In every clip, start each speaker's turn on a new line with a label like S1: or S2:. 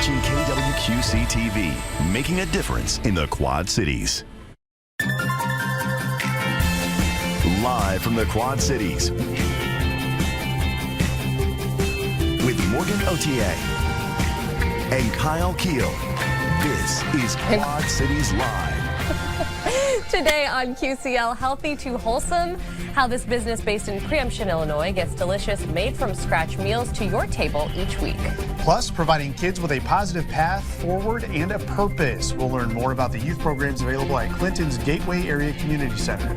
S1: watching KWQC TV, making a difference in the Quad Cities. Live from the Quad Cities, with Morgan Otier and Kyle Keel, this is Quad Cities Live.
S2: Today on QCL, healthy to wholesome, how this business based in Preemption, Illinois gets delicious made-from-scratch meals to your table each week.
S3: Plus, providing kids with a positive path forward and a purpose. We'll learn more about the youth programs available at Clinton's Gateway Area Community Center.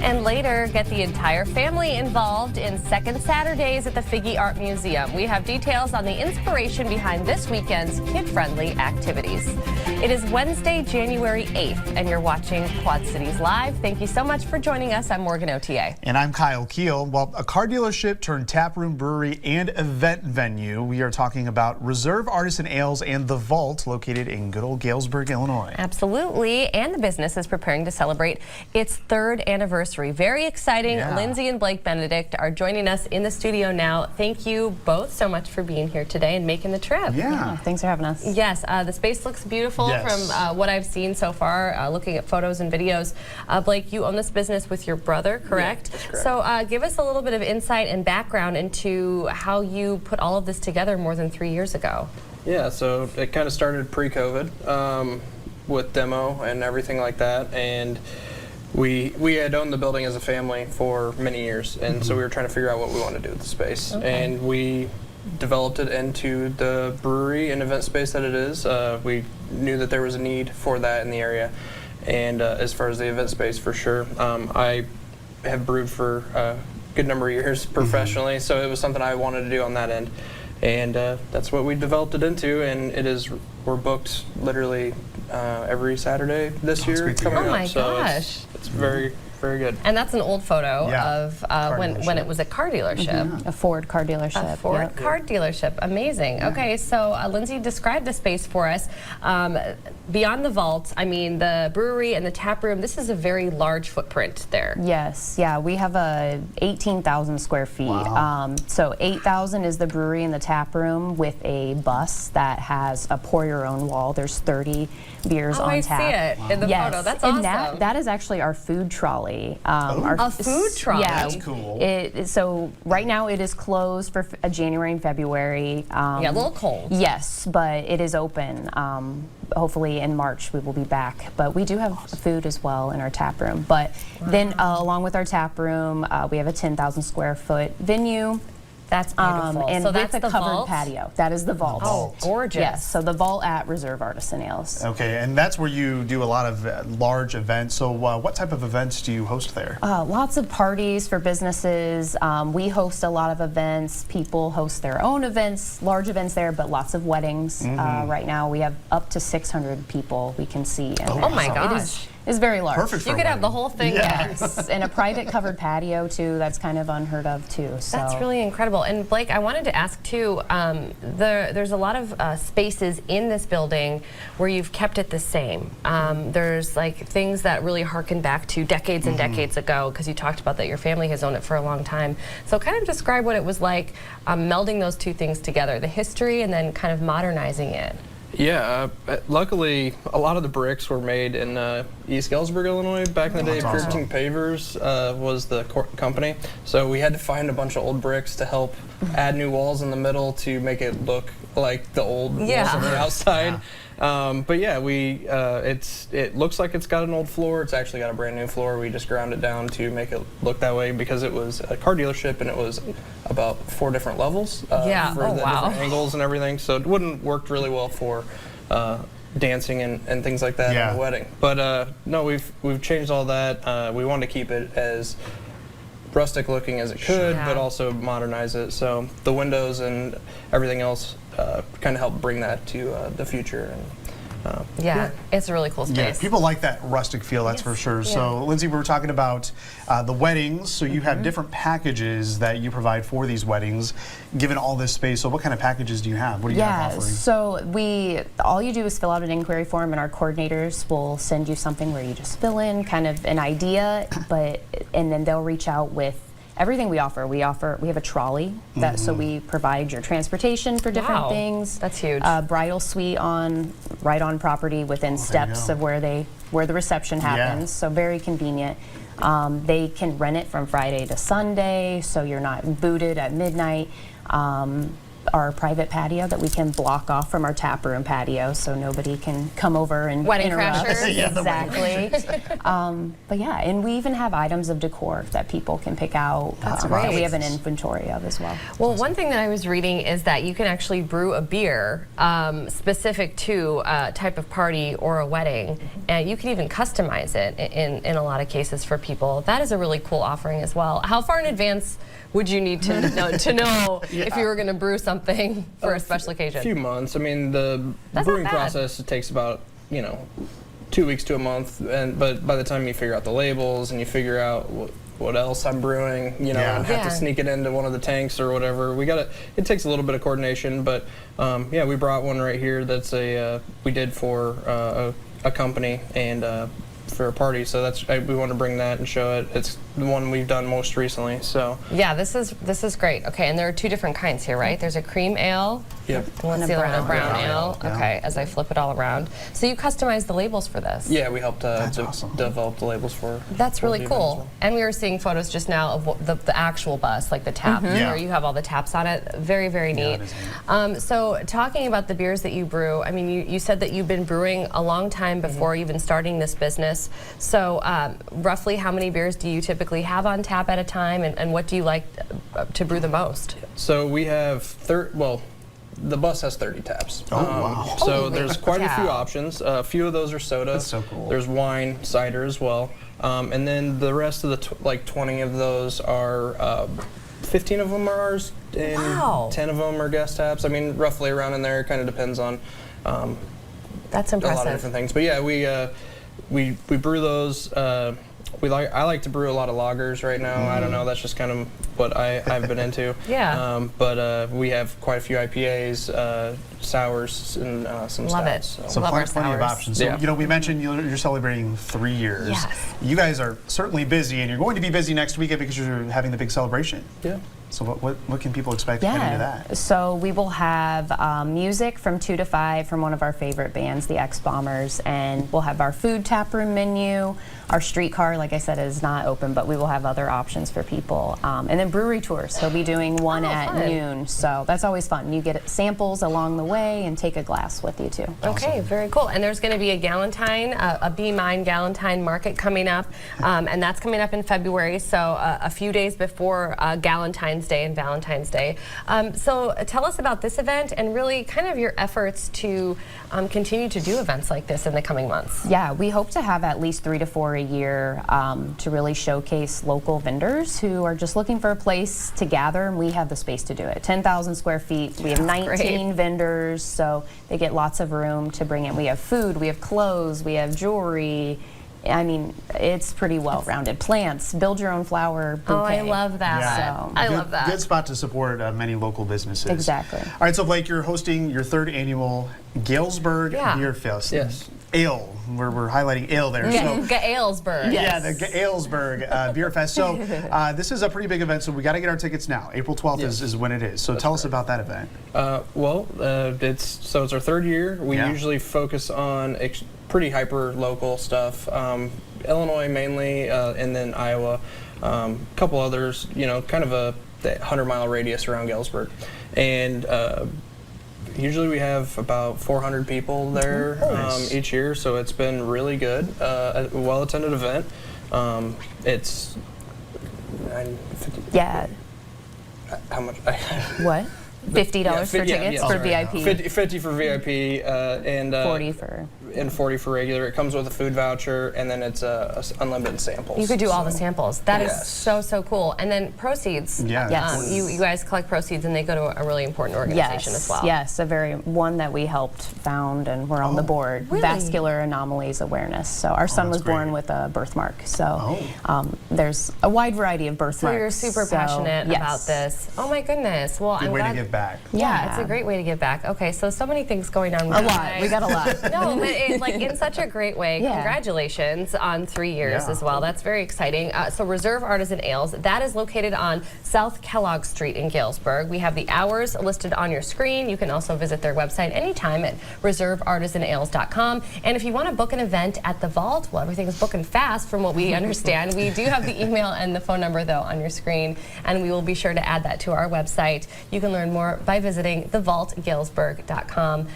S2: And later, get the entire family involved in Second Saturdays at the Figge Art Museum. We have details on the inspiration behind this weekend's kid-friendly activities. It is Wednesday, January 8th, and you're watching Quad Cities Live. Thank you so much for joining us. I'm Morgan Otier.
S3: And I'm Kyle Keel. Well, a car dealership turned taproom, brewery, and event venue. We are talking about Reserve Artisan Ales and The Vault, located in good old Galesburg, Illinois.
S2: Absolutely. And the business is preparing to celebrate its third anniversary. Very exciting.
S3: Yeah.
S2: Lindsay and Blake Benedict are joining us in the studio now. Thank you both so much for being here today and making the trip.
S3: Yeah.
S4: Thanks for having us.
S2: Yes, the space looks beautiful.
S3: Yes.
S2: From what I've seen so far, looking at photos and videos. Blake, you own this business with your brother, correct?
S5: Yeah, that's correct.
S2: So give us a little bit of insight and background into how you put all of this together more than 3 years ago.
S5: Yeah, so it kind of started pre-COVID with demo and everything like that, and we had owned the building as a family for many years, and so we were trying to figure out what we wanted to do with the space, and we developed it into the brewery and event space that it is. We knew that there was a need for that in the area, and as far as the event space, for sure. I have brewed for a good number of years professionally, so it was something I wanted to do on that end, and that's what we developed it into, and we're booked literally every Saturday this year
S3: great to
S5: coming
S3: hear.
S2: Oh
S5: up.
S2: my
S5: So
S2: gosh.
S5: it's very, very good.
S2: And that's an old photo
S3: Yeah.
S2: of when
S3: dealership.
S2: it was a car dealership.
S4: A Ford car dealership.
S2: A Ford
S4: Yep.
S2: car dealership. Amazing. Okay, so Lindsay, describe the space for us. Beyond the vault, I mean, the brewery and the tap room, this is a very large footprint there.
S4: Yes, yeah, we have a 18,000 square feet.
S3: Wow.
S4: So 8,000 is the brewery and the tap room with a bus that has a pour your own wall. There's 30 beers
S2: Oh,
S4: on
S2: I
S4: tap.
S2: see it in the
S4: Yes,
S2: photo. That's
S4: and
S2: awesome.
S4: that is actually our food trolley.
S2: A food trolley?
S4: Yeah.
S3: That's cool.
S4: So right now it is closed for January and February.
S2: Yeah, a little cold.
S4: Yes, but it is open. Hopefully in March we will be back. But we do have food as well in our tap room. But then along with our tap room, we have a 10,000 square foot venue.
S2: That's beautiful.
S4: And
S2: so
S4: with
S2: that's
S4: a
S2: the
S4: covered
S2: vault?
S4: patio. That is the vault.
S2: Oh, gorgeous.
S4: Yes, so the vault at Reserve Artisan Ales.
S3: Okay, and that's where you do a lot of large events. So what type of events do you host there?
S4: Lots of parties for businesses. We host a lot of events. People host their own events, large events there, but lots of weddings. Right now we have up to 600 people we can see.
S2: Oh my
S4: So
S2: gosh.
S4: It is very large.
S3: Perfect for
S2: You
S3: a
S2: could have the
S3: wedding.
S2: whole thing
S3: Yeah.
S2: there.
S4: Yes, and a private covered patio too. That's kind of unheard of too. So
S2: That's really incredible. And Blake, I wanted to ask too, there's a lot of spaces in this building where you've kept it the same. There's like things that really harken back to decades and decades ago, because you talked about that your family has owned it for a long time. So kind of describe what it was like melding those two things together, the history and then kind of modernizing it.
S5: Yeah, luckily a lot of the bricks were made in East Galesburg, Illinois. Back in the day,
S3: That's awesome.
S5: Puritan Pavers was the company. So we had to find a bunch of old bricks to help add new walls in the middle to make it look like the old walls on the outside. But yeah, it looks like it's got an old floor. It's actually got a brand new floor. We just ground it down to make it look that way because it was a car dealership and it was about 4 different levels for the different angles and everything. So it wouldn't worked really well for dancing and things like that in a wedding. But no, we've changed all that. We wanted to keep it as rustic looking as it could, but also modernize it. So the windows and everything else kind of help bring that to the future. And
S2: Yeah, it's a really cool space.
S3: Yeah, people like that rustic feel, that's for sure. So, Lindsay, we were talking about the weddings. So you have different packages that you provide for these weddings, given all this space. So what kind of packages do you have? What do you have offering?
S4: So all you do is fill out an inquiry form, and our coordinators will send you something where you just fill in kind of an idea, and then they'll reach out with everything we offer. We have a trolley that so we provide your transportation for different
S2: Wow,
S4: things.
S2: that's huge.
S4: Bridal suite right on property within steps
S3: go.
S4: of where the reception happens. So very convenient. They can rent it from Friday to Sunday, so you're not booted at midnight. Our private patio that we can block off from our tap room patio, so nobody can come over and
S2: Wedding
S4: interrupt.
S2: crashers.
S3: Yeah, the wedding
S4: Exactly. But yeah, and we even have items of decor that people can pick out.
S2: That's
S4: that
S2: great.
S4: we have an inventory of as well.
S2: Well, one thing that I was reading is that you can actually brew a beer specific to a type of party or a wedding, and you can even customize it in a lot of cases for people. That is a really cool offering as well. How far in advance would you need to know if you were going to brew something for a special occasion?
S5: A few months. I mean, the
S2: That's
S5: brewing
S2: not bad.
S5: process, it takes about 2 weeks to a month, but by the time you figure out the labels and you figure out what else I'm brewing, and have
S2: Yeah.
S5: to sneak it into one of the tanks or whatever, it takes a little bit of coordination, but yeah, we brought one right here that's we did for a company and for a party, so we want to bring that and show it. It's the one we've done most recently, so.
S2: Yeah, this is great. Okay, and there are two different kinds here, right? There's a cream ale.
S5: Yep.
S2: And what's
S4: And
S2: the
S4: a
S2: other one? A
S4: brown
S2: brown ale.
S3: Yeah.
S2: Okay, as I flip it all around. So you customize the labels for this.
S5: Yeah, we helped
S3: awesome.
S5: develop the labels for.
S2: That's
S5: for
S2: really
S5: the event as
S2: cool.
S5: well.
S2: And we were seeing photos just now of the actual bus, like the tap,
S3: Yeah.
S2: where you have all the taps on it. Very, very neat.
S3: it is neat.
S2: So talking about the beers that you brew, I mean, you said that you've been brewing a long time before even starting this business. So roughly how many beers do you typically have on tap at a time, and what do you like to brew the most?
S5: So we have the bus has 30 taps.
S3: Oh, wow.
S5: So
S2: Holy
S5: there's quite a few
S2: cow.
S5: options. A few of those are soda.
S3: That's so cool.
S5: There's wine, cider as well. And then the rest of the 20 of those are 15 of them are ours, and
S2: Wow.
S5: 10 of them are guest taps. I mean, roughly around in there. It kind of depends on
S2: That's
S5: a lot of
S2: impressive.
S5: different things. But yeah, we brew those. I like to brew a lot of lagers right now. I don't know. That's just kind of what I've been into.
S2: Yeah.
S5: But we have quite a few IPAs, sours, and some
S2: Love it.
S5: stouts.
S3: So
S2: Love our
S3: plenty of
S2: sours.
S3: options. So,
S5: Yeah.
S3: we mentioned you're celebrating 3 years.
S2: Yes.
S3: You guys are certainly busy, and you're going to be busy next weekend because you're having the big celebration.
S5: Yeah.
S3: So what can people expect heading into that?
S4: So we will have music from 2 to 5 from one of our favorite bands, the X Bombers, and we'll have our food tap room menu. Our streetcar, like I said, is not open, but we will have other options for people. And then brewery tours. He'll be doing one at
S2: fun.
S4: noon, so that's always fun. You get samples along the way and take a glass with you too.
S2: Okay, very cool. And there's going to be a Galentine, a Be Mine Galentine market coming up, and that's coming up in February, so a few days before Galentine's Day and Valentine's Day. So tell us about this event and really kind of your efforts to continue to do events like this in the coming months.
S4: Yeah, we hope to have at least 3 to 4 a year to really showcase local vendors who are just looking for a place to gather, and we have the space to do it. 10,000 square feet. We have 19 vendors, so they get lots of room to bring in. We have food, we have clothes, we have jewelry. I mean, it's pretty well-rounded. Plants, build your own flower bouquet.
S2: Oh, I love that.
S4: So-
S2: I love that.
S3: Good spot to support many local businesses.
S4: Exactly.
S3: All right, so Blake, you're hosting your 3rd annual Galesburg
S2: Yeah.
S3: Beer Fest.
S5: Yes.
S3: Ale. We're highlighting ale there. So
S2: Galesburg.
S3: yeah, the Galesburg Beer Fest. So this is a pretty big event, so we got to get our tickets now. April 12th
S5: Yes.
S3: is when it is. So tell us about that event.
S5: It's our 3rd year. We
S3: Yeah.
S5: usually focus on pretty hyper local stuff. Illinois mainly, and then Iowa. A couple others. Kind of a 100-mile radius around Galesburg, and usually we have about 400 people there
S3: Nice.
S5: each year. So it's been really good. A well-attended event. It's 50,
S4: Yeah.
S5: how much?
S4: What? $50 for
S5: Yeah,
S4: tickets
S5: yeah,
S4: for
S5: sorry.
S4: VIP.
S5: 50 for VIP, and
S4: 40 for.
S5: and 40 for regular. It comes with a food voucher, and then it's unlimited samples.
S2: You could do all the
S5: So-
S2: samples. That is
S5: Yes.
S2: so cool. And then proceeds.
S3: Yeah.
S4: Yes.
S2: You guys collect proceeds and they go to a really important organization as well.
S4: Yes, one that we helped found and we're on the board.
S2: Really?
S4: Vascular Anomalies Awareness. So our son
S3: that's
S4: was born
S3: great.
S4: with a birthmark. So there's a wide variety of birthmarks.
S2: So you're super
S4: So,
S2: passionate
S4: yes.
S2: about this. Oh my goodness. Well,
S3: Good
S2: I'm
S3: way to
S2: glad.
S3: give give back.
S2: Yeah, it's a great way to give back. Okay, so many things going on.
S4: A lot. We got a lot.
S2: No, but it's like in such a great way.
S4: Yeah.
S2: Congratulations on 3 years
S3: Yeah.
S2: as well. That's very exciting. So Reserve Artisan Ales, that is located on South Kellogg Street in Galesburg. We have the hours listed on your screen. You can also visit their website anytime at reserveartisanales.com. And if you want to book an event at the Vault, well, everything is booking fast from what we understand. We do have the email and the phone number, though, on your screen, and we will be sure to add that to our website. You can learn more by visiting thevaultgalesburg.com.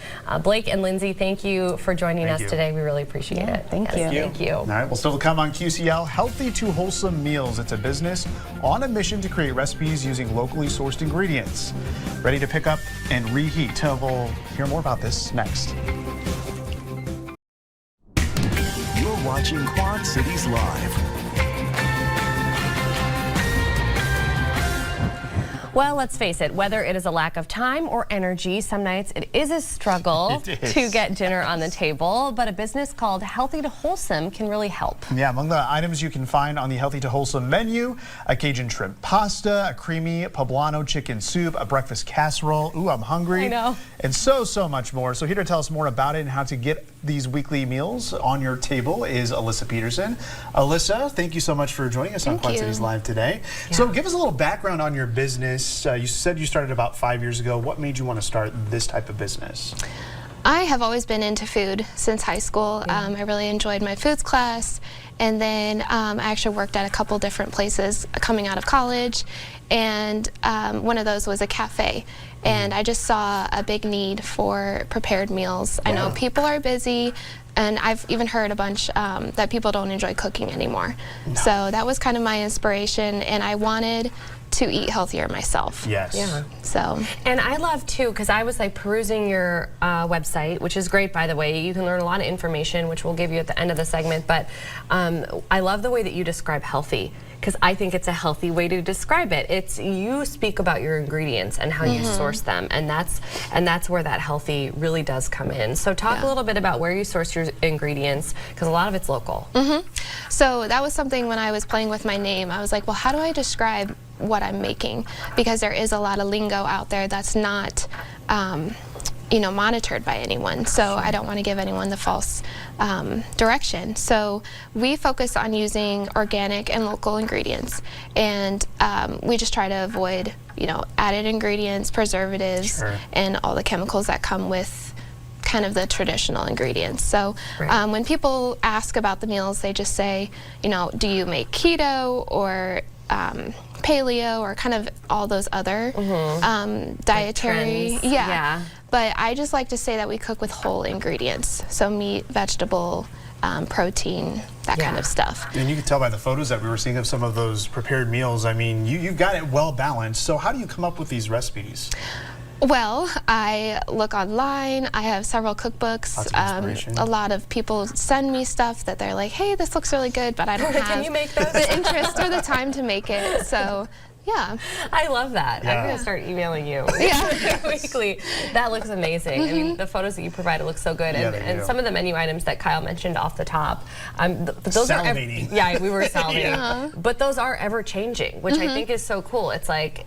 S2: Blake and Lindsay, thank you for joining us today. We really appreciate it.
S4: Thank you.
S2: Thank you.
S3: All right, well, still to come on QCL, Healthy to Wholesome Meals. It's a business on a mission to create recipes using locally sourced ingredients. Ready to pick up and reheat. We'll hear more about this next.
S1: You're watching Quad Cities Live.
S2: Well, let's face it, whether it is a lack of time or energy, some nights it is a struggle to get dinner on the table, but a business called Healthy to Wholesome can really help.
S3: Yeah, among the items you can find on the Healthy to Wholesome menu, a Cajun shrimp pasta, a creamy poblano chicken soup, a breakfast casserole. Ooh, I'm hungry.
S2: I know.
S3: And so much more. So here to tell us more about it and how to get these weekly meals on your table is Alyssa Peterson. Alyssa, thank you so much for joining us on Quad Cities Live today.
S2: Yeah.
S3: So give us a little background on your business. You said you started about 5 years ago. What made you want to start this type of business?
S6: I have always been into food since high school. I really enjoyed my foods class, and then I actually worked at a couple different places coming out of college, and one of those was a cafe. And I just saw a big need for prepared meals. I know people are busy, and I've even heard a bunch that people don't enjoy cooking anymore. So that was kind of my inspiration, and I wanted to eat healthier myself.
S3: Yes.
S2: Yeah.
S6: So.
S2: And I love too, because I was like perusing your website, which is great, by the way. You can learn a lot of information, which we'll give you at the end of the segment. But I love the way that you describe healthy, because I think it's a healthy way to describe it. It's you speak about your ingredients and how you source them, and that's where that healthy really does come in. So talk a little bit about where you source your ingredients, because a lot of it's local.
S6: So that was something when I was playing with my name. I was like, well, how do I describe what I'm making? Because there is a lot of lingo out there that's not monitored by anyone. So I don't want to give anyone the false direction. So we focus on using organic and local ingredients, and we just try to avoid added ingredients, preservatives, and all the chemicals that come with kind of the traditional ingredients. So when people ask about the meals, they just say, do you make keto or paleo, or kind of all those other dietary,
S2: like trends.
S6: But I just like to say that we cook with whole ingredients, so meat, vegetable, protein, that kind of stuff.
S3: And you can tell by the photos that we were seeing of some of those prepared meals. I mean, you've got it well balanced. So how do you come up with these recipes?
S6: Well, I look online. I have several cookbooks.
S3: Lots of inspiration.
S6: A lot of people send me stuff that they're like, hey, this looks really good, but I don't have
S2: Can you make those?
S6: the interest or the time to make it. So, yeah.
S2: I love that.
S3: Yeah.
S2: I'm going to start emailing you
S6: Yeah.
S2: weekly. That looks amazing. I mean, the photos that you provided look so good.
S3: Yeah,
S2: And,
S3: they
S2: and
S3: do.
S2: some of the menu items that Kyle mentioned off the top, those
S3: Salivating.
S2: yeah, we were salivating. But those are ever changing, which I think is so cool. It's like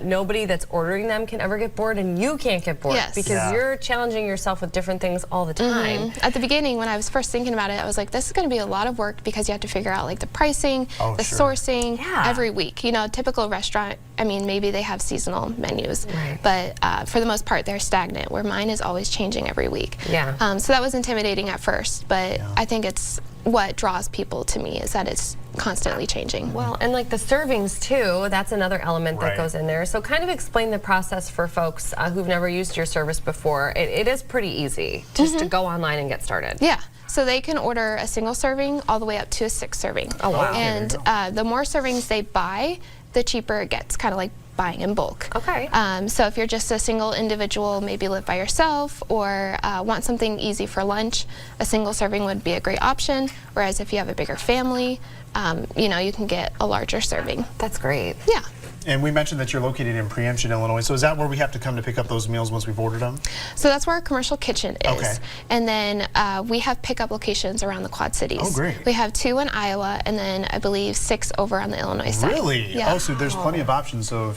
S2: nobody that's ordering them can ever get bored, and you can't get bored because you're challenging yourself with different things all the time.
S6: At the beginning, when I was first thinking about it, I was like, this is going to be a lot of work, because you have to figure out like the pricing, the sourcing every week. Typical restaurant, I mean, maybe they have seasonal menus, but for the most part, they're stagnant, where mine is always changing every week.
S2: Yeah.
S6: So that was intimidating at first, but I think it's what draws people to me, is that it's constantly changing.
S2: Well, and like the servings too, that's another element that goes in there. So kind of explain the process for folks who've never used your service before. It is pretty easy just to go online and get started.
S6: Yeah. So they can order a single serving all the way up to a 6 serving.
S2: Oh, wow.
S6: And the more servings they buy, the cheaper it gets, kind of like buying in bulk.
S2: Okay.
S6: So if you're just a single individual, maybe live by yourself, or want something easy for lunch, a single serving would be a great option. Whereas if you have a bigger family, you can get a larger serving.
S2: That's great.
S6: Yeah.
S3: And we mentioned that you're located in Preemption, Illinois. So is that where we have to come to pick up those meals once we've ordered them?
S6: So that's where our commercial kitchen is.
S3: Okay.
S6: And then we have pickup locations around the Quad Cities.
S3: Oh, great.
S6: We have 2 in Iowa, and then I believe 6 over on the Illinois side.
S3: Really?
S6: Yeah.
S3: Oh, so there's plenty of options. So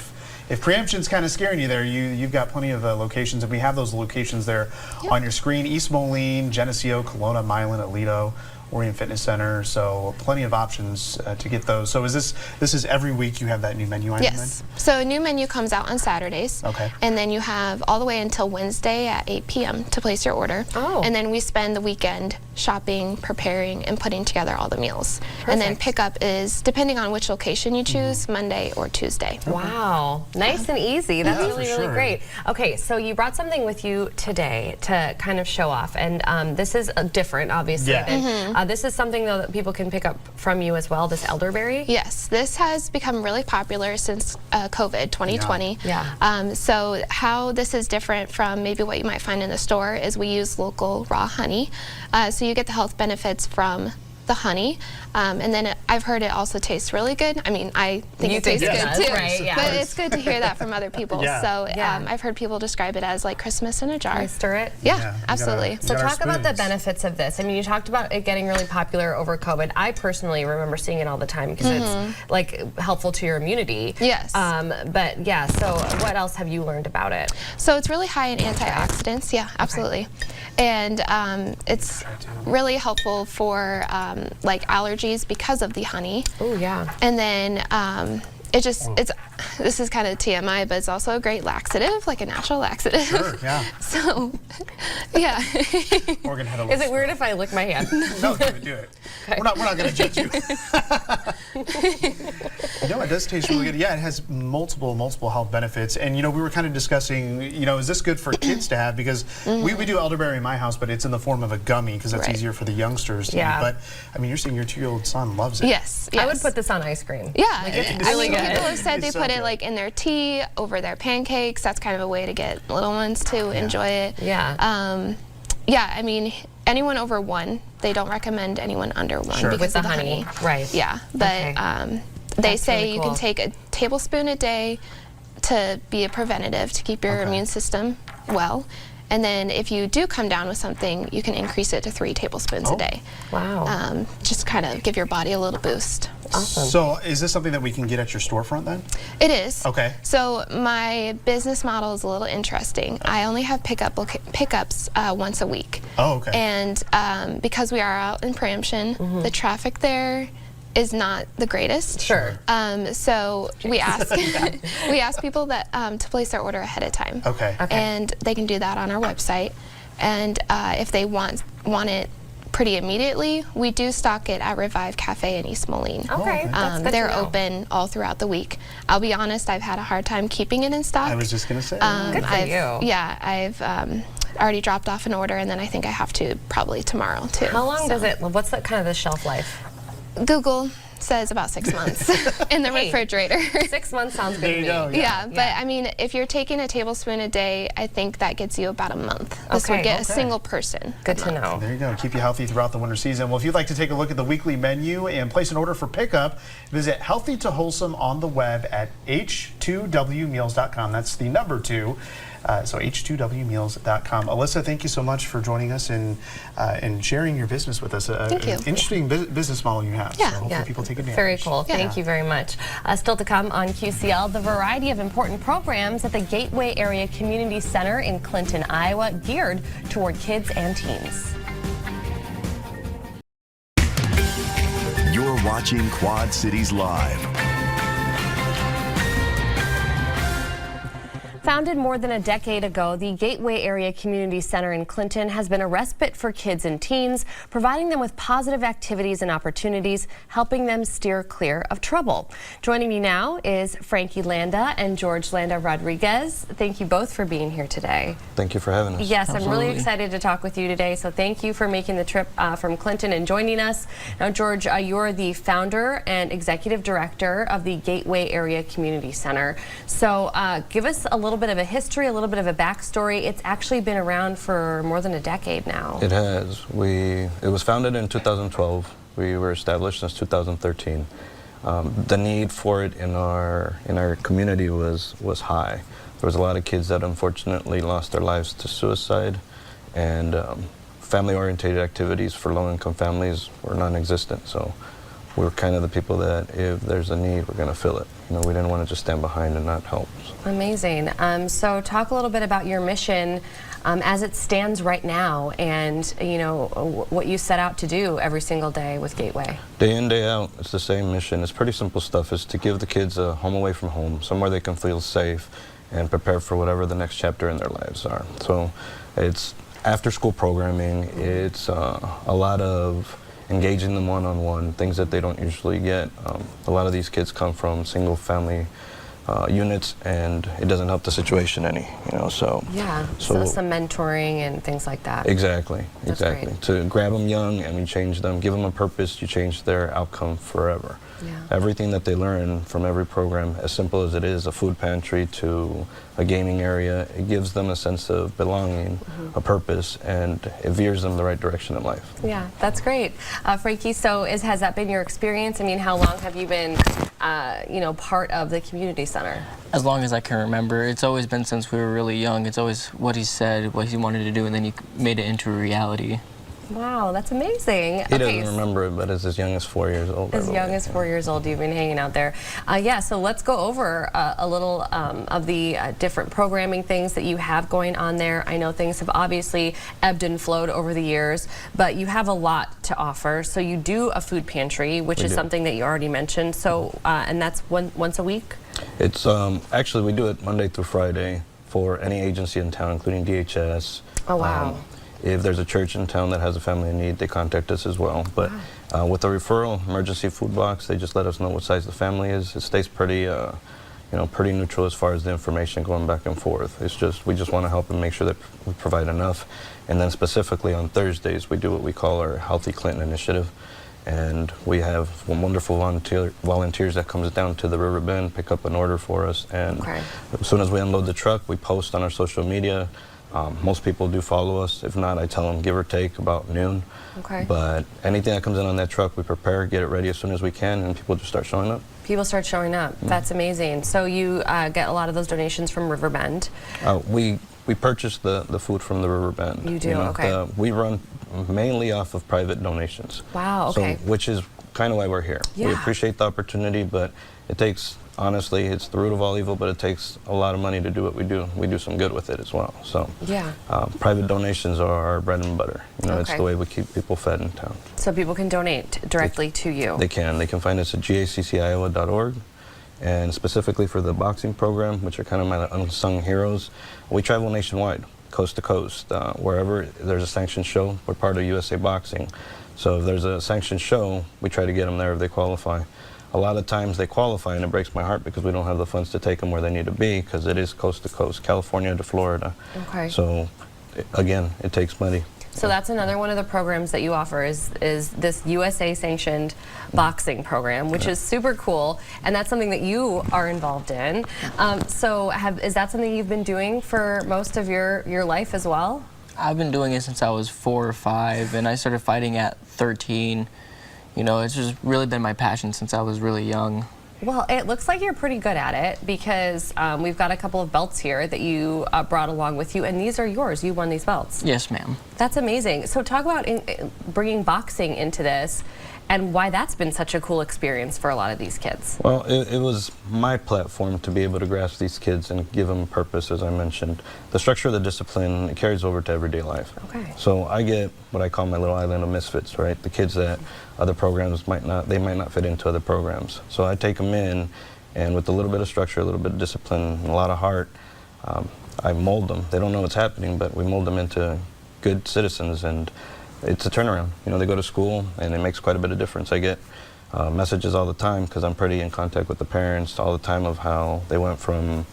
S3: if preemption's kind of scaring you there, you've got plenty of locations, and we have those locations there on your screen: East Moline, Geneseo, Kelowna, Milan, Aledo, Orient Fitness Center. So plenty of options to get those. So this is every week you have that new menu item?
S6: Yes. So a new menu comes out on Saturdays.
S3: Okay.
S6: And then you have all the way until Wednesday at 8 p.m. to place your order.
S2: Oh.
S6: And then we spend the weekend shopping, preparing, and putting together all the meals. And then
S2: Perfect.
S6: pickup is, depending on which location you choose, Monday or Tuesday.
S2: Wow, nice and easy. That's
S3: Yeah,
S2: really,
S3: for
S2: really
S3: sure.
S2: great. Okay, so you brought something with you today to kind of show off, and this is different, obviously.
S3: Yeah.
S2: than- this is something, though, that people can pick up from you as well, this elderberry.
S6: Yes, this has become really popular since COVID 2020.
S2: Yeah.
S6: So how this is different from maybe what you might find in the store is we use local raw honey. So you get the health benefits from the honey, and then I've heard it also tastes really good. I mean, I think
S2: You
S6: it
S2: think
S6: tastes
S2: it
S6: good
S2: does,
S6: too,
S2: right? Yeah.
S6: but it's good to hear that from other people.
S3: Yeah.
S6: So
S2: Yeah.
S6: I've heard people describe it as like Christmas in a jar.
S2: Can I stir it?
S6: Yeah,
S3: Yeah, you gotta-
S6: absolutely.
S3: you
S2: So
S3: got our
S2: talk about the
S3: spoons.
S2: benefits of this. I mean, you talked about it getting really popular over COVID. I personally remember seeing it all the time because it's like helpful to your immunity.
S6: Yes.
S2: But yeah, so what else have you learned about it?
S6: So it's really high in antioxidants. Yeah, absolutely. And it's really helpful for like allergies because of the honey.
S2: Oh yeah.
S6: And then this is kind of TMI, but it's also a great laxative, like a natural laxative.
S3: Sure, yeah.
S6: So, yeah.
S3: Morgan had a
S2: Is
S3: little
S2: it weird if I lick my hand?
S3: No, do it.
S2: Okay.
S3: We're not going to judge you. No, it does taste really good. Yeah, it has multiple health benefits. And, we were kind of discussing, is this good for kids to have? Because we do elderberry in my house, but it's in the form of a gummy because that's
S6: Right.
S3: easier for the youngsters to
S2: Yeah.
S3: eat. But, I mean, you're saying your 2-year-old son loves it.
S6: Yes,
S2: I would
S6: yes.
S2: put this on ice cream.
S6: Yeah,
S2: it's
S6: I
S2: really
S6: mean,
S2: good.
S6: people have said they
S3: It's so
S6: put it
S3: good.
S6: like in their tea, over their pancakes. That's kind of a way to get little ones to enjoy it.
S2: Yeah.
S6: Yeah, I mean, anyone over 1, they don't recommend anyone under 1
S3: Sure.
S6: because
S2: With the
S6: of the
S2: honey, right.
S6: Yeah, but
S2: Okay.
S6: they
S2: That's
S6: say
S2: really
S6: you
S2: cool.
S6: can take a tablespoon a day to be a preventative to keep your
S3: Okay.
S6: immune system well. And then if you do come down with something, you can increase it to 3 tablespoons
S3: Oh.
S6: a day.
S2: Wow.
S6: Just kind of give your body a little boost.
S2: Awesome.
S3: So, is this something that we can get at your storefront then?
S6: It is.
S3: Okay.
S6: So my business model is a little interesting. I only have pickups once a week.
S3: Oh, okay.
S6: And because we are out in preemption, the traffic there is not the greatest.
S2: Sure.
S6: So we ask people that to place their order ahead of time.
S3: Okay.
S2: Okay.
S6: And they can do that on our website. And if they want it pretty immediately, we do stock it at Revive Cafe in East Moline.
S2: Okay, that's good to
S6: They're
S2: know.
S6: open all throughout the week. I'll be honest, I've had a hard time keeping it in stock.
S3: I was just going to say.
S2: Good for you.
S6: Yeah, I've already dropped off an order, and then I think I have to probably tomorrow too.
S2: How long
S6: So.
S2: does it, what's the kind of the shelf life?
S6: Google says about 6 months in the
S2: Hey.
S6: refrigerator.
S2: 6 months sounds good
S3: There
S2: to
S3: you
S2: me.
S3: go.
S6: Yeah, but I mean, if you're taking a tablespoon a day, I think that gets you about a month. This
S2: Okay.
S6: would get
S3: Okay.
S6: a single person.
S2: Good to know.
S3: There you go. Keep you healthy throughout the winter season. Well, if you'd like to take a look at the weekly menu and place an order for pickup, visit Healthy to Wholesome on the web at h2wmeals.com. That's the number 2. So h2wmeals.com. Alyssa, thank you so much for joining us and sharing your business with us.
S6: Thank you.
S3: An interesting business model you have.
S6: Yeah.
S3: So hopefully people take advantage.
S2: Very cool.
S6: Yeah.
S2: Thank you very much. Still to come on QCL, the variety of important programs at the Gateway Area Community Center in Clinton, Iowa, geared toward kids and teens.
S1: You're watching Quad Cities Live.
S2: Founded more than a decade ago, the Gateway Area Community Center in Clinton has been a respite for kids and teens, providing them with positive activities and opportunities, helping them steer clear of trouble. Joining me now is Frankie Landa and George Landa Rodriguez. Thank you both for being here today.
S7: Thank you for having us.
S2: Yes, I'm really excited to talk with you today, so thank you for making the trip from Clinton and joining us. Now, George, you're the founder and executive director of the Gateway Area Community Center. So give us a little bit of a history, a little bit of a backstory. It's actually been around for more than a decade now.
S7: It has. It was founded in 2012. We were established since 2013. The need for it in our community was high. There was a lot of kids that unfortunately lost their lives to suicide, and family-oriented activities for low-income families were non-existent. So we're kind of the people that if there's a need, we're going to fill it. You know, we didn't want to just stand behind and not help.
S2: Amazing. So talk a little bit about your mission as it stands right now, and you know what you set out to do every single day with Gateway.
S7: Day in, day out, it's the same mission. It's pretty simple stuff. It's to give the kids a home away from home, somewhere they can feel safe and prepare for whatever the next chapter in their lives are. So it's after school programming, it's a lot of engaging them one-on-one, things that they don't usually get. A lot of these kids come from single family units, and it doesn't help the situation any, you know, so.
S2: Yeah, so some mentoring and things like that.
S7: Exactly,
S2: That's
S7: exactly.
S2: great.
S7: To grab them young and we change them, give them a purpose, you change their outcome forever.
S2: Yeah.
S7: Everything that they learn from every program, as simple as it is, a food pantry to a gaming area, it gives them a sense of belonging, a purpose, and it veers them the right direction in life.
S2: Yeah, that's great. Frankie, so has that been your experience? I mean, how long have you been, you know, part of the community center?
S8: As long as I can remember. It's always been since we were really young. It's always what he said, what he wanted to do, and then he made it into a reality.
S2: Wow, that's amazing.
S7: He doesn't remember it, but it's as young as 4 years old.
S2: As young as 4 years old, you've been hanging out there. Yeah, so let's go over a little of the different programming things that you have going on there. I know things have obviously ebbed and flowed over the years, but you have a lot to offer. So you do a food pantry, which is something that you already mentioned. So, and that's once a week?
S7: It's actually, we do it Monday through Friday for any agency in town, including DHS.
S2: Oh, wow.
S7: If there's a church in town that has a family in need, they contact us as well. But with the referral emergency food box, they just let us know what size the family is. It stays pretty, you know, pretty neutral as far as the information going back and forth. It's just, we just want to help and make sure that we provide enough. And then specifically on Thursdays, we do what we call our Healthy Clinton Initiative. And we have wonderful volunteers that comes down to the river bend, pick up an order for us. And as soon as we unload the truck, we post on our social media. Most people do follow us. If not, I tell them give or take about noon.
S2: Okay.
S7: But anything that comes in on that truck, we prepare, get it ready as soon as we can, and people just start showing up.
S2: People start showing up. That's amazing. So you get a lot of those donations from Riverbend.
S7: We purchase the food from the Riverbend.
S2: You do, okay.
S7: We run mainly off of private donations.
S2: Wow, okay.
S7: So, which is kind of why we're here.
S2: Yeah.
S7: We appreciate the opportunity, but it takes, honestly, it's the root of all evil, but it takes a lot of money to do what we do. We do some good with it as well. So
S2: yeah.
S7: Private donations are our bread and butter. You know, it's the way we keep people fed in town.
S2: So people can donate directly to you.
S7: They can. They can find us at gacciowa.org. And specifically for the boxing program, which are kind of my unsung heroes, we travel nationwide, coast to coast. Wherever there's a sanctioned show, we're part of USA Boxing. So if there's a sanctioned show, we try to get them there if they qualify. A lot of times they qualify, and it breaks my heart because we don't have the funds to take them where they need to be, because it is coast to coast, California to Florida.
S2: Okay.
S7: So again, it takes money.
S2: So that's another one of the programs that you offer is this USA sanctioned boxing program, which is super cool, and that's something that you are involved in. So is that something you've been doing for most of your life as well?
S8: I've been doing it since I was 4 or 5, and I started fighting at 13. You know, it's just really been my passion since I was really young.
S2: Well, it looks like you're pretty good at it, because we've got a couple of belts here that you brought along with you, and these are yours. You won these belts.
S8: Yes, ma'am.
S2: That's amazing. So talk about bringing boxing into this and why that's been such a cool experience for a lot of these kids.
S7: Well, it was my platform to be able to grasp these kids and give them purpose, as I mentioned. The structure of the discipline, it carries over to everyday life.
S2: Okay.
S7: So I get what I call my little island of misfits, right? The kids that other programs might not fit into other programs. So I take them in, and with a little bit of structure, a little bit of discipline, and a lot of heart, I mold them. They don't know what's happening, but we mold them into good citizens, and it's a turnaround. You know, they go to school, and it makes quite a bit of difference. I get messages all the time, because I'm pretty in contact with the parents all the time, of how they went from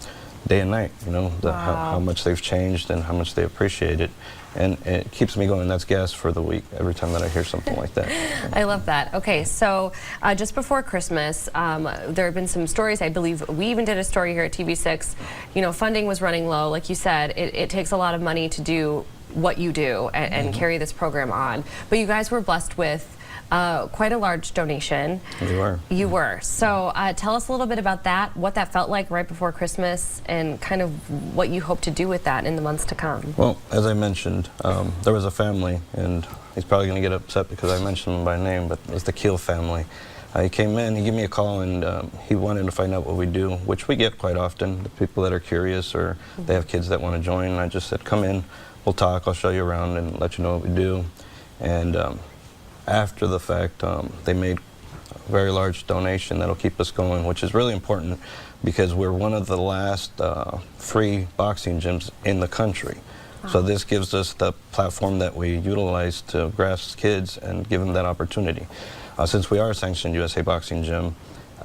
S7: day and night, you know, how much they've changed and how much they appreciate it. And it keeps me going. That's gas for the week every time that I hear something like that.
S2: I love that. Okay, so just before Christmas, there have been some stories. I believe we even did a story here at TV6. You know, funding was running low. Like you said, it takes a lot of money to do what you do and carry this program on. But you guys were blessed with quite a large donation.
S7: We were.
S2: You were. So tell us a little bit about that, what that felt like right before Christmas, and kind of what you hope to do with that in the months to come.
S7: Well, as I mentioned, there was a family, and he's probably going to get upset because I mentioned him by name, but it was the Keel family. He came in, he gave me a call, and he wanted to find out what we do, which we get quite often, the people that are curious or they have kids that want to join. And I just said, come in, we'll talk, I'll show you around and let you know what we do. And after the fact, they made a very large donation that'll keep us going, which is really important because we're one of the last free boxing gyms in the country. So this gives us the platform that we utilize to grasp kids and give them that opportunity. Since we are a sanctioned USA Boxing Gym,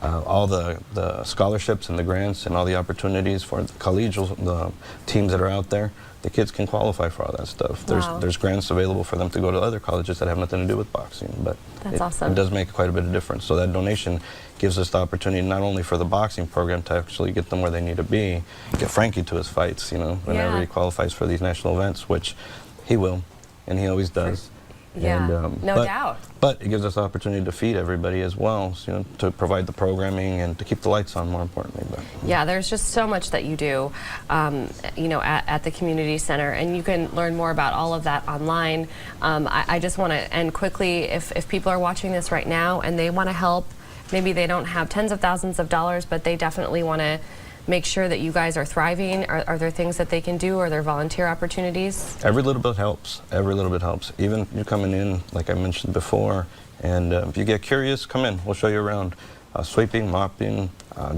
S7: all the scholarships and the grants and all the opportunities for the collegial the teams that are out there, the kids can qualify for all that stuff.
S2: Wow.
S7: There's grants available for them to go to other colleges that have nothing to do with boxing, but
S2: That's awesome.
S7: It does make quite a bit of difference. So that donation gives us the opportunity not only for the boxing program to actually get them where they need to be, get Frankie to his fights, you know, whenever he qualifies for these national events, which he will, and he always does.
S2: Yeah, no doubt.
S7: But it gives us the opportunity to feed everybody as well, so, you know, to provide the programming and to keep the lights on, more importantly. But
S2: yeah, there's just so much that you do, you know, at the community center, and you can learn more about all of that online. I just want to end quickly, if people are watching this right now and they want to help, maybe they don't have tens of thousands of dollars, but they definitely want to make sure that you guys are thriving. Are there things that they can do? Are there volunteer opportunities?
S7: every little bit helps. Every little bit helps. Even you coming in, like I mentioned before, and if you get curious, come in. We'll show you around. Sweeping, mopping,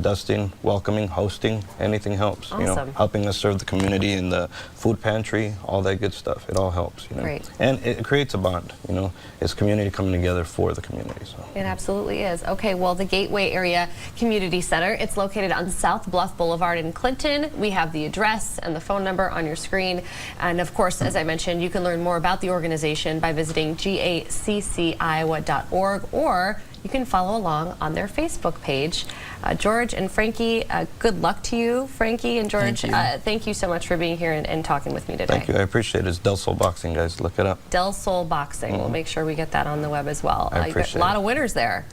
S7: dusting, welcoming, hosting, anything helps.
S2: Awesome.
S7: You know, helping us serve the community in the food pantry, all that good stuff. It all helps. You know,
S2: Great.
S7: And it creates a bond. You know, it's community coming together for the community. So.
S2: It absolutely is. Okay, well, the Gateway Area Community Center, it's located on South Bluff Boulevard in Clinton. We have the address and the phone number on your screen. And of course, as I mentioned, you can learn more about the organization by visiting gacciowa.org, or you can follow along on their Facebook page. George and Frankie, good luck to you. Frankie and George, thank you so much for being here and talking with me today.
S7: Thank you. I appreciate it. It's Del Sol Boxing, guys. Look it up.
S2: Del Sol Boxing. We'll make sure we get that on the web as well.
S7: I appreciate
S2: a lot of winners there.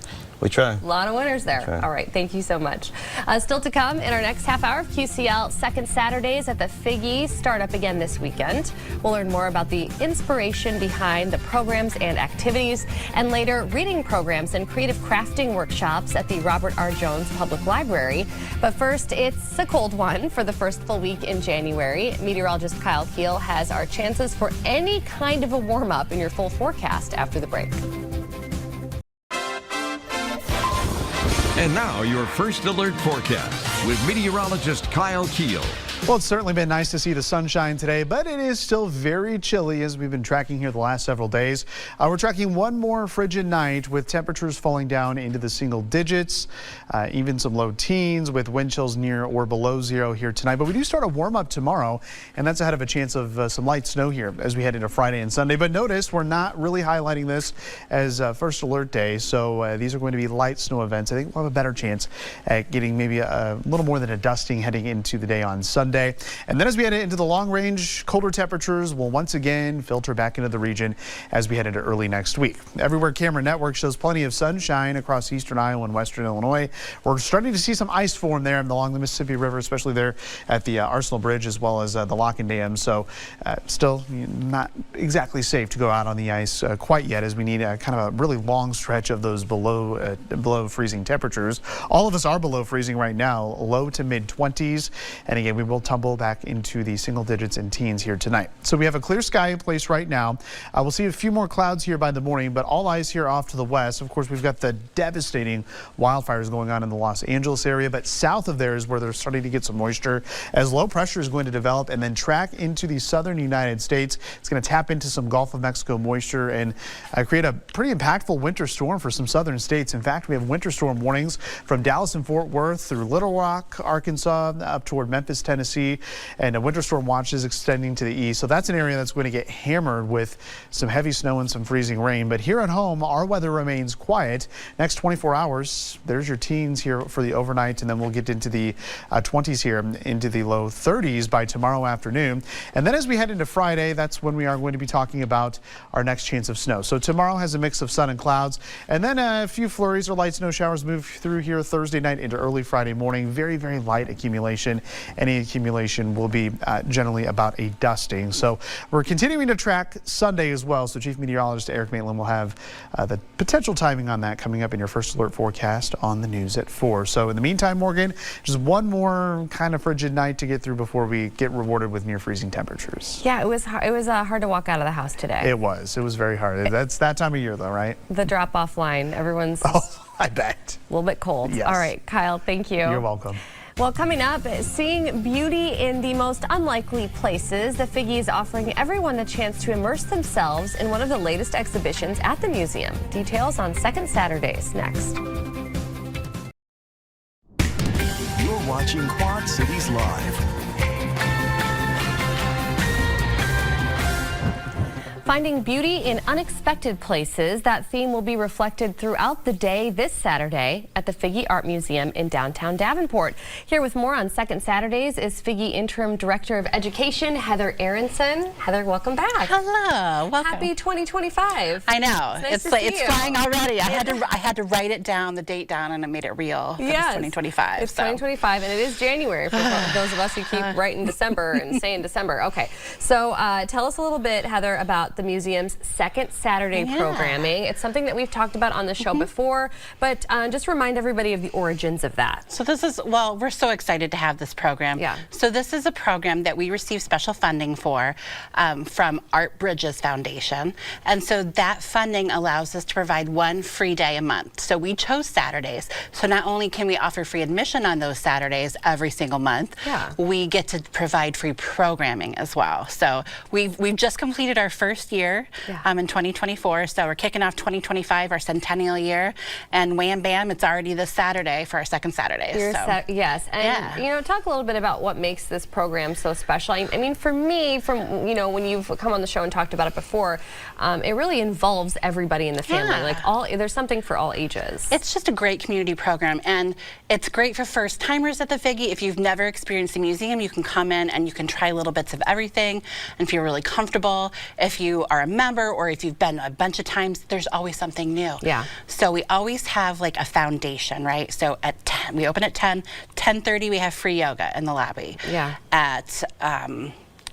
S7: We try.
S2: A lot of winners there.
S7: Try.
S2: All right, thank you so much. Still to come in our next half hour of QCL, second Saturdays at the Figgy start up again this weekend. We'll learn more about the inspiration behind the programs and activities, and later reading programs and creative crafting workshops at the Robert R. Jones Public Library. But first, it's a cold one for the first full week in January. Meteorologist Kyle Keel has our chances for any kind of a warm-up in your full forecast after the break.
S9: And now your first alert forecast with meteorologist Kyle Keel.
S3: Well, it's certainly been nice to see the sunshine today, but it is still very chilly as we've been tracking here the last several days. We're tracking one more frigid night with temperatures falling down into the single digits, even some low teens with wind chills near or below zero here tonight. But we do start a warm up tomorrow, and that's ahead of a chance of some light snow here as we head into Friday and Sunday. But notice we're not really highlighting this as first alert day, so these are going to be light snow events. I think we'll have a better chance at getting maybe a little more than a dusting heading into the day on Sunday. And then as we head into the long range, colder temperatures will once again filter back into the region as we head into early next week. Everywhere Camera Network shows plenty of sunshine across eastern Iowa and western Illinois. We're starting to see some ice form there along the Mississippi River, especially there at the Arsenal Bridge as well as the Locken Dam. So still not exactly safe to go out on the ice quite yet, as we need kind of a really long stretch of those below freezing temperatures. All of us are below freezing right now, low to mid 20s. And again, we will tumble back into the single digits and teens here tonight. So we have a clear sky in place right now. We'll see a few more clouds here by the morning, but all eyes here off to the west. Of course, we've got the devastating wildfires going on in the Los Angeles area, but south of there is where they're starting to get some moisture as low pressure is going to develop and then track into the southern United States. It's going to tap into some Gulf of Mexico moisture and create a pretty impactful winter storm for some southern states. In fact, we have winter storm warnings from Dallas and Fort Worth through Little Rock, Arkansas, up toward Memphis, Tennessee, and a winter storm watch is extending to the east. So that's an area that's going to get hammered with some heavy snow and some freezing rain. But here at home, our weather remains quiet. Next 24 hours, there's your teens here for the overnight, and then we'll get into the 20s here, into the low 30s by tomorrow afternoon. And then as we head into Friday, that's when we are going to be talking about our next chance of snow. So tomorrow has a mix of sun and clouds, and then a few flurries or light snow showers move through here Thursday night into early Friday morning. Very, very light accumulation. Any accumulation will be generally about a dusting. So we're continuing to track Sunday as well. So Chief Meteorologist Eric Maitland will have the potential timing on that coming up in your first alert forecast on the news at 4. So in the meantime, Morgan, just one more kind of frigid night to get through before we get rewarded with near freezing temperatures.
S2: Yeah, it was hard to walk out of the house today.
S3: It was very hard. That's that time of year though, right?
S2: The drop-off line, everyone's
S3: I bet.
S2: a little bit cold.
S3: Yes.
S2: All right, Kyle, thank you.
S3: You're welcome.
S2: Well, coming up, seeing beauty in the most unlikely places, the Figge is offering everyone the chance to immerse themselves in one of the latest exhibitions at the museum. Details on Second Saturdays next.
S1: You're watching Quad Cities Live.
S2: Finding beauty in unexpected places. That theme will be reflected throughout the day this Saturday at the Figge Art Museum in downtown Davenport. Here with more on Second Saturdays is Figge Interim Director of Education, Heather Aronson. Heather, welcome back.
S10: Hello, welcome.
S2: Happy 2025.
S10: I know.
S2: It's
S10: It's flying already. I had to write it down, the date down, and I made it real.
S2: Yes.
S10: It's 2025.
S2: It's 2025, and it is January for those of us who keep writing December and saying December. Okay, so tell us a little bit, Heather, about the museum's Second Saturday programming. It's something that we've talked about on the show before, but just remind everybody of the origins of that.
S10: So this is, well, we're so excited to have this program.
S2: Yeah.
S10: So this is a program that we receive special funding for from Art Bridges Foundation. And so that funding allows us to provide one free day a month. So we chose Saturdays. So not only can we offer free admission on those Saturdays every single month, we get to provide free programming as well. So we've just completed our first year in 2024, so we're kicking off 2025, our centennial year, and wham bam, it's already this Saturday for our Second Saturday.
S2: Yes, and you know, talk a little bit about what makes this program so special. I mean, for me, from when you've come on the show and talked about it before, it really involves everybody in the family. Like there's something for all ages.
S10: It's just a great community program, and it's great for first timers at the Figge. If you've never experienced the museum, you can come in and you can try little bits of everything and feel really comfortable. If you are a member or if you've been a bunch of times, there's always something new.
S2: Yeah.
S10: So we always have like a foundation, right? So at 10, we open at 10, 10:30 we have free yoga in the lobby.
S2: Yeah.
S10: At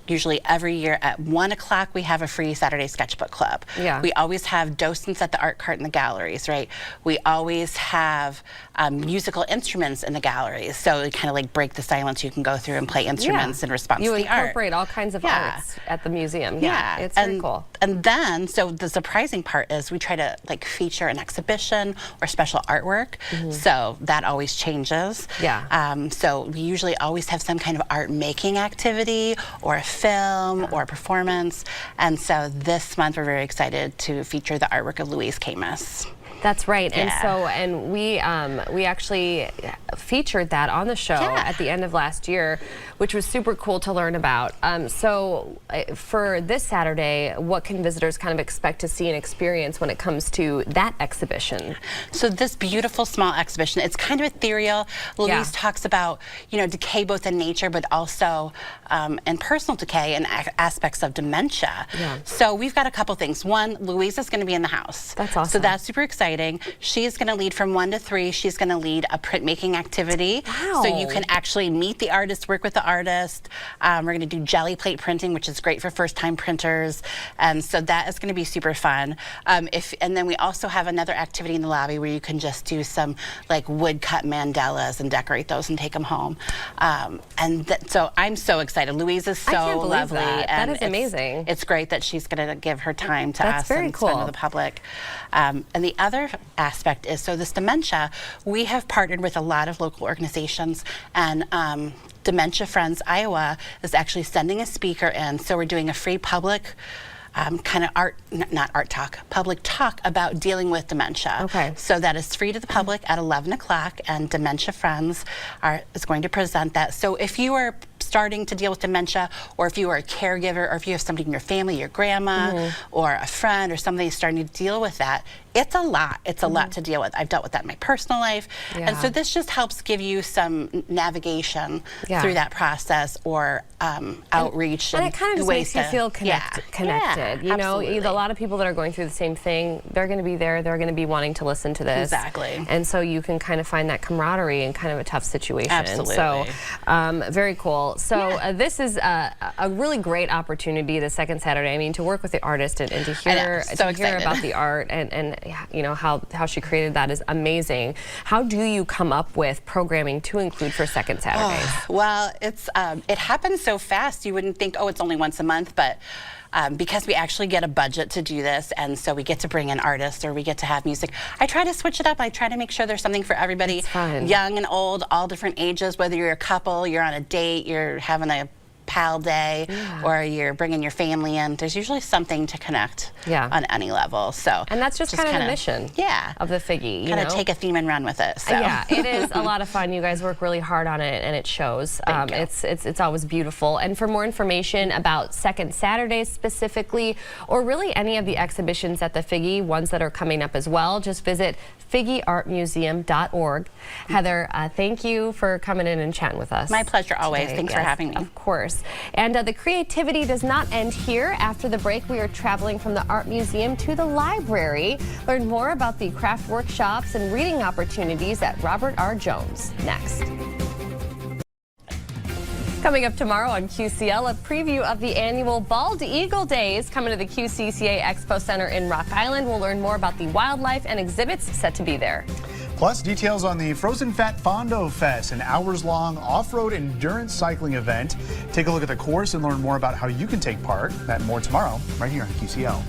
S10: usually every year at 1 o'clock we have a free Saturday sketchbook club.
S2: Yeah.
S10: We always have docents at the art cart in the galleries, right? We always have musical instruments in the galleries. So we kind of like break the silence. You can go through and play instruments in response to the art.
S2: You incorporate all kinds of arts at the museum. Yeah, it's very cool.
S10: And then, so the surprising part is we try to like feature an exhibition or special artwork. So that always changes.
S2: Yeah.
S10: So we usually always have some kind of art making activity or a film or a performance. And so this month we're very excited to feature the artwork of Louise Camus.
S2: That's right, and we actually featured that on the show at the end of last year, which was super cool to learn about. So for this Saturday, what can visitors kind of expect to see and experience when it comes to that exhibition?
S10: So this beautiful small exhibition, it's kind of ethereal. Louise talks about, decay both in nature, but also in personal decay and aspects of dementia. So we've got a couple things. One, Louise is going to be in the house.
S2: That's awesome.
S10: So that's super exciting. She's going to lead from 1 to 3. She's going to lead a printmaking activity.
S2: Wow.
S10: So you can actually meet the artist, work with the artist. We're going to do jelly plate printing, which is great for first-time printers. And so that is going to be super fun. And then we also have another activity in the lobby where you can just do some like wood-cut mandalas and decorate those and take them home. So I'm so excited. Louise is so lovely.
S2: That is amazing.
S10: It's great that she's going to give her time to
S2: That's
S10: us
S2: very
S10: and
S2: cool.
S10: spend with the public. And the other aspect is, so this dementia, we have partnered with a lot of local organizations, and Dementia Friends Iowa is actually sending a speaker in. So we're doing a free public kind of public talk about dealing with dementia.
S2: Okay.
S10: So that is free to the public at 11 o'clock, and Dementia Friends is going to present that. So if you are starting to deal with dementia, or if you are a caregiver, or if you have somebody in your family, your grandma, or a friend, or somebody starting to deal with that, it's a lot. It's a lot to deal with. I've dealt with that in my personal life. And so this just helps give you some navigation through that process, or outreach.
S2: And it kind of just makes you feel connected. You know,
S10: absolutely.
S2: a lot of people that are going through the same thing, they're going to be there, they're going to be wanting to listen to this.
S10: Exactly.
S2: And so you can kind of find that camaraderie in kind of a tough situation.
S10: Absolutely.
S2: So very cool. So this is a really great opportunity, the second Saturday. I mean, to work with the artist and to hear about the art and you know how she created that is amazing. How do you come up with programming to include for second Saturdays?
S10: Well, it's it happens so fast. You wouldn't think, oh, it's only once a month, but because we actually get a budget to do this, and so we get to bring in artists or we get to have music, I try to switch it up. I try to make sure there's something for everybody, young and old, all different ages, whether you're a couple, you're on a date, you're having a pal day, or you're bringing your family in. There's usually something to connect on any level. So,
S2: and that's just kind of the mission of the Figgy.
S10: Kind of take a theme and run with it. So.
S2: Yeah, it is a lot of fun. You guys work really hard on it, and it shows. It's always beautiful. And for more information about Second Saturdays specifically, or really any of the exhibitions at the Figgy, ones that are coming up as well, just visit FiggyArtMuseum.org. Heather, thank you for coming in and chatting with us.
S10: My pleasure always.
S2: Today.
S10: Thanks for having me.
S2: Of course. And the creativity does not end here. After the break, we are traveling from the Art Museum to the library. Learn more about the craft workshops and reading opportunities at Robert R. Jones. Next. Coming up tomorrow on QCL, a preview of the annual Bald Eagle Days coming to the QCCA Expo Center in Rock Island. We'll learn more about the wildlife and exhibits set to be there.
S3: Plus, details on the Frozen Fat Fondo Fest, an hours-long off-road endurance cycling event. Take a look at the course and learn more about how you can take part. That and more tomorrow, right here on QCL.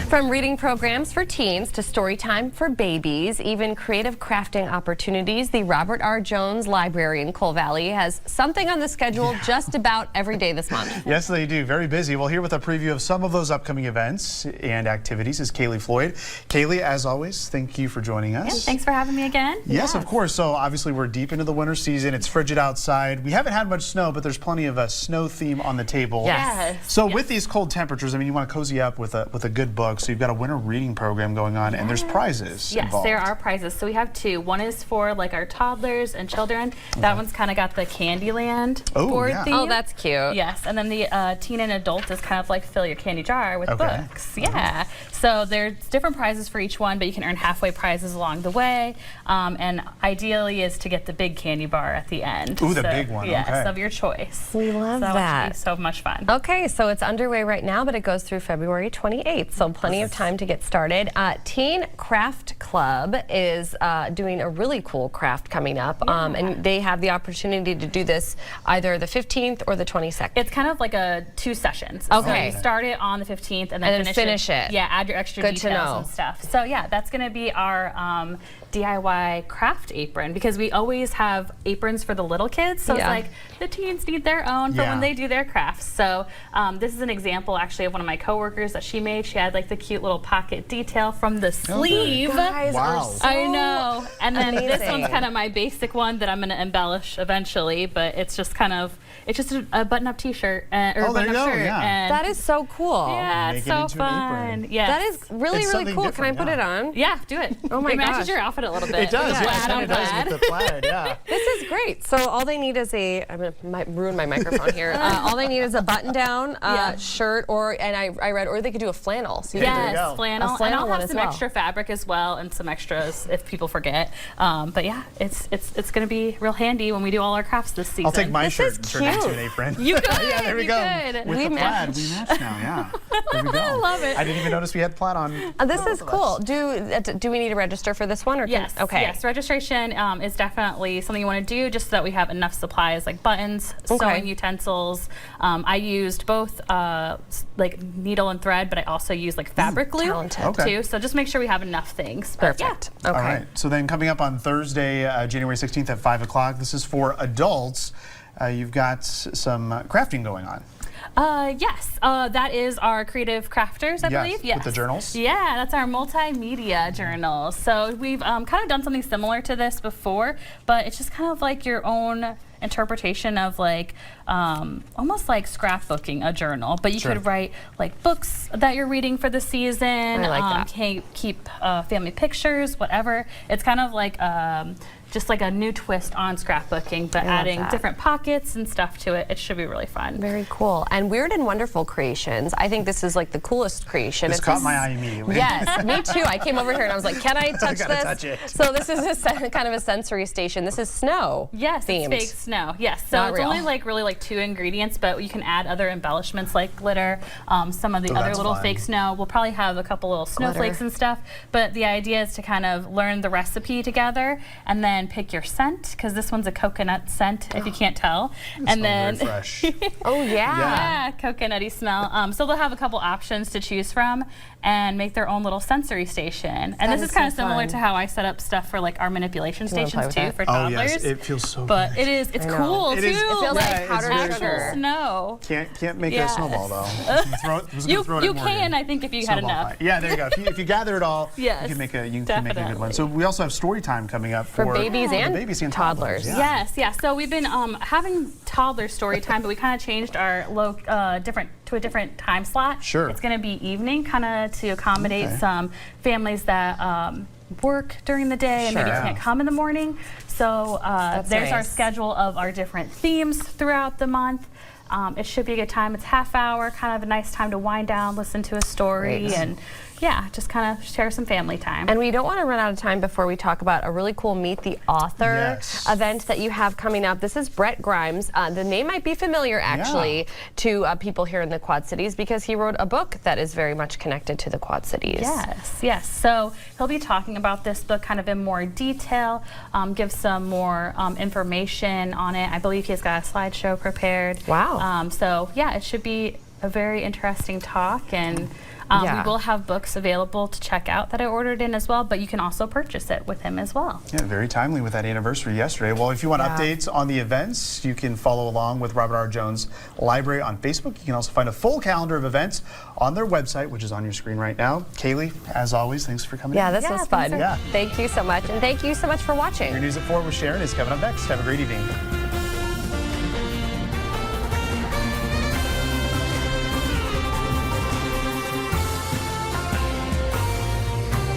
S2: From reading programs for teens to story time for babies, even creative crafting opportunities, the Robert R. Jones Library in Coal Valley has something on the schedule just about every day this month.
S3: Yes, they do. Very busy. Well, here with a preview of some of those upcoming events and activities is Kaylee Floyd. Kaylee, as always, thank you for joining us.
S11: Yeah, thanks for having me again.
S3: Yes, of course. So obviously we're deep into the winter season. It's frigid outside. We haven't had much snow, but there's plenty of a snow theme on the table.
S11: Yes.
S3: So with these cold temperatures, I mean, you want to cozy up with a good book. So you've got a winter reading program going on, and there's prizes involved.
S11: There are prizes. So we have two. One is for like our toddlers and children. That one's kind of got the Candyland board theme.
S2: Oh, that's cute.
S11: Yes, and then the teen and adult is kind of like fill your candy jar with books. Yeah. So there's different prizes for each one, but you can earn halfway prizes along the way. And ideally is to get the big candy bar at the end.
S3: Ooh, the big one.
S11: Yes, of your choice.
S2: We love that.
S11: Should be so much fun.
S2: Okay, so it's underway right now, but it goes through February 28th, so plenty of time to get started. Teen Craft Club is doing a really cool craft coming up, and they have the opportunity to do this either the 15th or the 22nd.
S11: It's kind of like a 2 sessions.
S2: Okay.
S11: So you start it on the 15th and then
S2: finish it.
S11: Yeah, add your extra details and stuff. So yeah, that's going to be our DIY craft apron, because we always have aprons for the little kids. So it's like the teens need their own for when they do their crafts. So this is an example actually of one of my coworkers that she made. She had like the cute little pocket detail from the sleeve.
S2: Guys are so
S11: I know. And then
S2: amazing.
S11: this one's kind of my basic one that I'm going to embellish eventually, but it's just kind of, it's just a button-up t-shirt or a button-up shirt. And
S2: that is so cool.
S11: yeah, it's so fun. Yeah,
S2: that is really, really cool. Can I put it on?
S11: Yeah, do it.
S2: Oh my gosh.
S11: It matches your outfit a little bit.
S3: It does.
S11: Yeah,
S3: Yeah, it kind of does with the plaid. Yeah.
S2: This is great. So all they need is I'm going to ruin my microphone here. All they need is a button-down shirt, and I read, or they could do a flannel. So
S11: yes, flannel. And I'll have some
S2: well.
S11: extra fabric as well, and some extras if people forget. But yeah, it's going to be real handy when we do all our crafts this season.
S3: I'll take my shirt and turn it into an apron.
S11: You could.
S3: Yeah, there we go.
S11: Could.
S3: With the plaid, we match now. Yeah. There we go.
S11: I love it.
S3: I didn't even notice we had plaid on.
S2: This is cool. Do we need to register for this one? Or
S11: yes.
S2: Okay.
S11: Yes. Registration is definitely something you want to do, just so that we have enough supplies like buttons, sewing utensils. I used both like needle and thread, but I also used like fabric glue too. So just make sure we have enough things.
S2: Perfect.
S11: Yeah.
S2: Okay.
S3: All right. So then coming up on Thursday, January 16th at 5 o'clock, this is for adults. You've got some crafting going on.
S11: Yes, that is our creative crafters, I believe. Yes,
S3: with the journals.
S11: Yeah, that's our multimedia journal. So we've kind of done something similar to this before, but it's just kind of like your own interpretation of like almost like scrapbooking a journal, but you could write like books that you're reading for the season.
S2: I like that.
S11: Keep family pictures, whatever. It's kind of like just like a new twist on scrapbooking, but adding different pockets and stuff to it. It should be really fun.
S2: Very cool. And Weird and Wonderful Creations, I think this is like the coolest creation.
S3: This caught my eye immediately.
S2: Yes, me too. I came over here and I was like, can I touch this?
S3: Touch it.
S2: So this is kind of a sensory station. This is snow.
S11: Yes,
S2: themed.
S11: it's fake snow. Yes, so
S2: Not
S11: it's
S2: real.
S11: only like really like 2 ingredients, but you can add other embellishments like glitter, some of the other little fake snow. We'll probably have a couple little snowflakes and stuff, but the idea is to kind of learn the recipe together and then pick your scent, because this one's a coconut scent, if you can't tell. And then
S3: very fresh.
S2: Oh yeah.
S11: Yeah, coconutty smell. So they'll have a couple options to choose from and make their own little sensory station. And this is kind of similar to how I set up stuff for like our manipulation stations too for toddlers.
S3: Oh yes, it feels so
S11: but
S3: good.
S11: it's cool too.
S2: It feels like powdered
S11: actual
S2: sugar.
S11: snow.
S3: Can't make it a snowball though.
S11: You can, I think, if you had enough.
S3: Yeah, there you go. If you gather it all,
S11: Yes,
S3: you can make a good one. So we also have story time coming up
S2: for babies and toddlers.
S3: Yeah.
S11: Yes. So we've been having toddler story time, but we kind of changed our to a different time slot.
S3: Sure.
S11: It's going to be evening, kind of to accommodate some families that work during the day and maybe can't come in the morning. So there's our schedule of our different themes throughout the month. It should be a good time. It's half hour, kind of a nice time to wind down, listen to a story, and just kind of share some family time.
S2: And we don't want to run out of time before we talk about a really cool Meet the Author event that you have coming up. This is Brett Grimes. The name might be familiar, actually, to people here in the Quad Cities because he wrote a book that is very much connected to the Quad Cities.
S11: Yes. So he'll be talking about this book kind of in more detail, give some more information on it. I believe he's got a slideshow prepared.
S2: Wow.
S11: So it should be a very interesting talk, and we will have books available to check out that I ordered in as well, but you can also purchase it with him as well.
S3: Yeah, very timely with that anniversary yesterday. Well, if you want updates on the events, you can follow along with Robert R. Jones Library on Facebook. You can also find a full calendar of events on their website, which is on your screen right now. Kaylee, as always, thanks for coming in.
S2: This was fun. Thank you so much, and thank you so much for watching.
S3: Your News at 4 with Sharon is coming up next. Have a great evening.